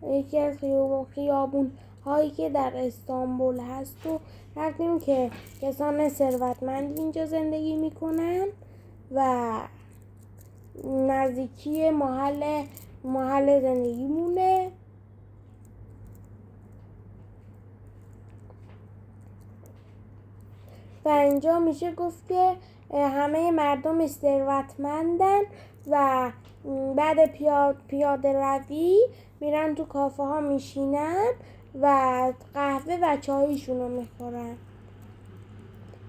یکی از خیابون هایی که در استانبول هست و رفتیم که کسان ثروتمند اینجا زندگی میکنن و نزدیکی محل زندگی مونه. و اینجا میشه گفت که همه مردم ثروتمندن و بعد پیاده روی میرن تو کافه ها میشینن و قهوه و چایشون رو میخورن.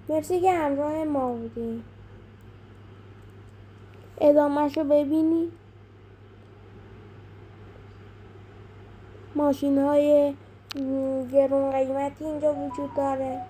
مرسی که همراه ما بودیم. ادامهش رو ببینی. ماشین های گرون قیمتی اینجا وجود داره.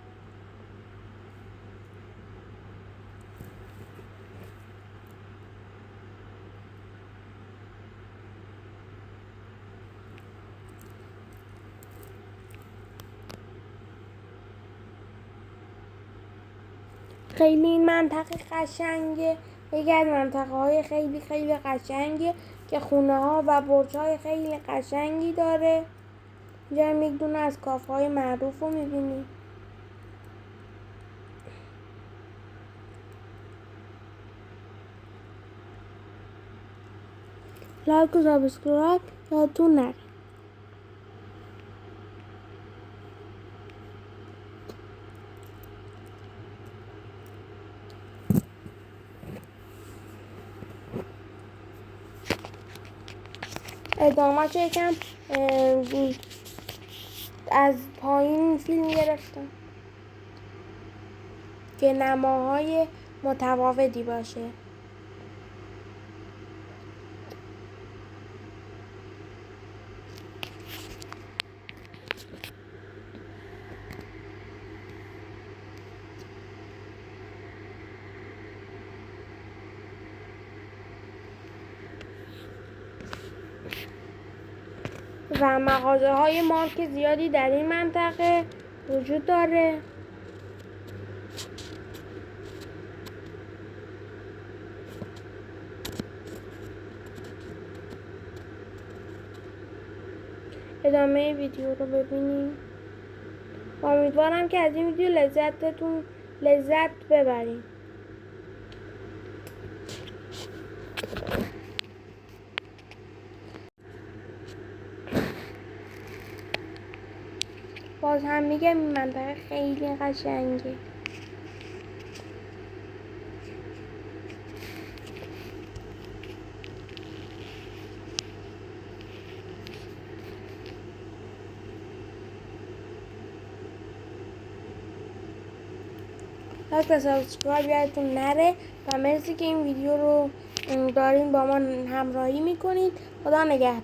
خیلی این منطقه قشنگه. یکی از منطقه های خیلی خیلی قشنگه که خونه ها و برج های خیلی قشنگی داره. اینجا هم یک دونه از کافه های معروف رو میبینی. لایک و سابسکرایب یادتون نره. ادامه‌ش یکم از پایین فیلم گرفتم که نماهای متفاوتی باشه. و مغازه های مارک زیادی در این منطقه وجود داره. ادامه ویدیو رو ببینیم. امیدوارم که از این ویدیو لذت ببرید. باز هم میگم این منطقه خیلی قشنگه. لایک و سابسکرایب یادتون نره و مرسی که این ویدیو رو دارین با ما همراهی میکنید. خدا نگهدار.